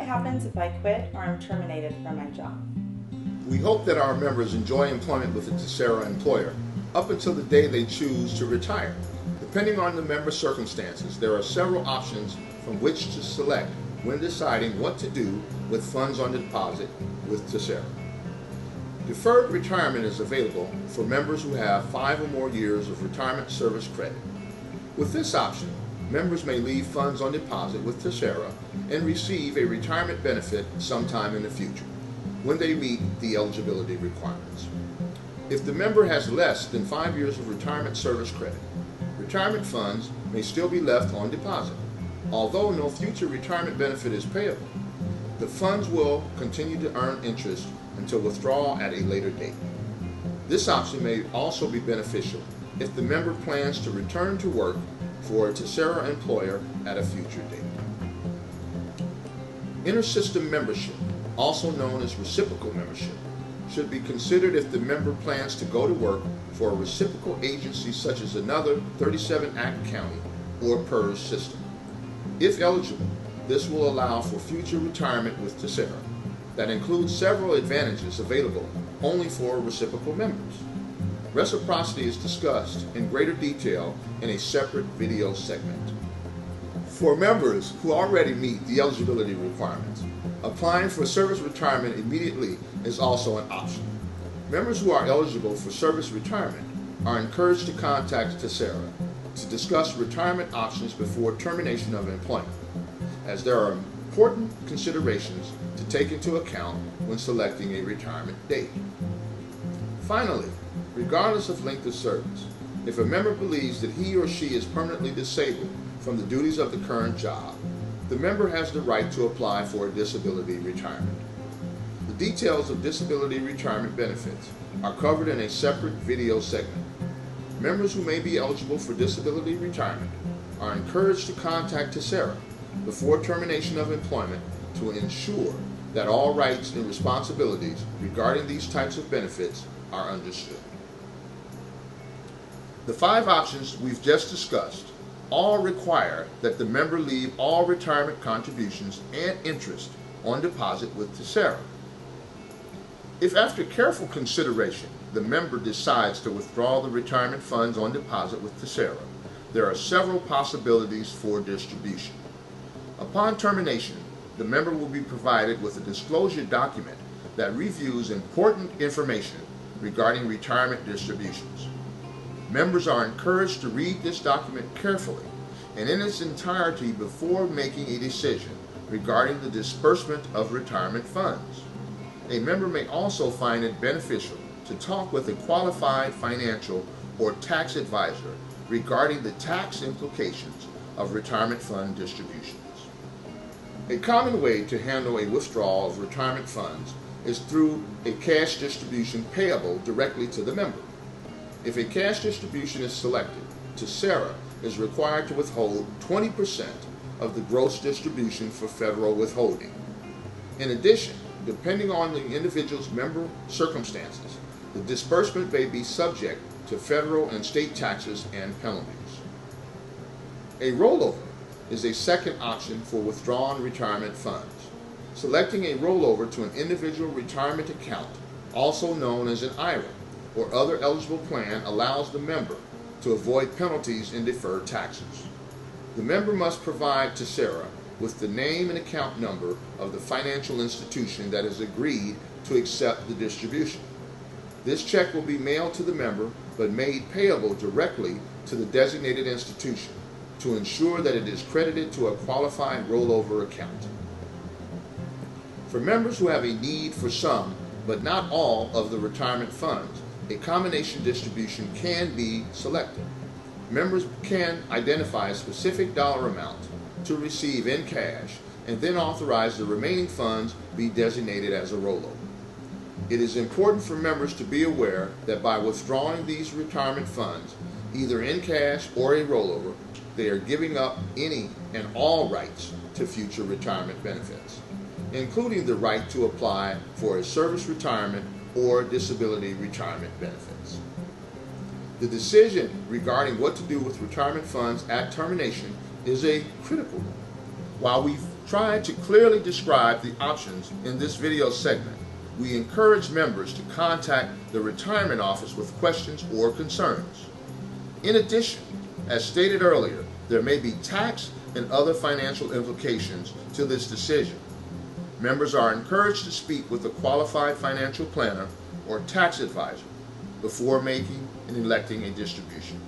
happens if I quit or am terminated from my job? We hope that our members enjoy employment with a TCERA employer up until the day they choose to retire. Depending on the member's circumstances, there are several options from which to select when deciding what to do with funds on deposit with TCERA. Deferred retirement is available for members who have 5 or more years of retirement service credit. With this option, members may leave funds on deposit with TCERA and receive a retirement benefit sometime in the future when they meet the eligibility requirements. If the member has less than 5 years of retirement service credit, retirement funds may still be left on deposit. Although no future retirement benefit is payable, the funds will continue to earn interest until withdrawal at a later date. This option may also be beneficial if the member plans to return to work for a TCERA employer at a future date. Intersystem membership, also known as reciprocal membership, should be considered if the member plans to go to work for a reciprocal agency such as another 37 Act county or PERS system. If eligible, this will allow for future retirement with TCERA that includes several advantages available only for reciprocal members. Reciprocity is discussed in greater detail in a separate video segment. For members who already meet the eligibility requirements, applying for service retirement immediately is also an option. Members who are eligible for service retirement are encouraged to contact TCERA to discuss retirement options before termination of employment, as there are important considerations to take into account when selecting a retirement date. Finally, regardless of length of service, if a member believes that he or she is permanently disabled from the duties of the current job, the member has the right to apply for a disability retirement. The details of disability retirement benefits are covered in a separate video segment. Members who may be eligible for disability retirement are encouraged to contact TCERA before termination of employment to ensure that all rights and responsibilities regarding these types of benefits are understood. The 5 options we've just discussed all require that the member leave all retirement contributions and interest on deposit with TCERA. If after careful consideration the member decides to withdraw the retirement funds on deposit with TCERA, there are several possibilities for distribution. Upon termination, the member will be provided with a disclosure document that reviews important information regarding retirement distributions. Members are encouraged to read this document carefully and in its entirety before making a decision regarding the disbursement of retirement funds. A member may also find it beneficial to talk with a qualified financial or tax advisor regarding the tax implications of retirement fund distributions. A common way to handle a withdrawal of retirement funds is through a cash distribution payable directly to the member. If a cash distribution is selected, TCERA is required to withhold 20% of the gross distribution for federal withholding. In addition, depending on the individual's member circumstances, the disbursement may be subject to federal and state taxes and penalties. A rollover is a second option for withdrawn retirement funds. Selecting a rollover to an individual retirement account, also known as an IRA, or other eligible plan allows the member to avoid penalties and deferred taxes. The member must provide TCERA with the name and account number of the financial institution that has agreed to accept the distribution. This check will be mailed to the member but made payable directly to the designated institution to ensure that it is credited to a qualified rollover account. For members who have a need for some but not all of the retirement funds, a combination distribution can be selected. Members can identify a specific dollar amount to receive in cash and then authorize the remaining funds be designated as a rollover. It is important for members to be aware that by withdrawing these retirement funds, either in cash or a rollover, they are giving up any and all rights to future retirement benefits, including the right to apply for a service retirement or disability retirement benefits. The decision regarding what to do with retirement funds at termination is a critical one. While we tried to clearly describe the options in this video segment, we encourage members to contact the retirement office with questions or concerns. In addition, as stated earlier, there may be tax and other financial implications to this decision. Members are encouraged to speak with a qualified financial planner or tax advisor before making and electing a distribution.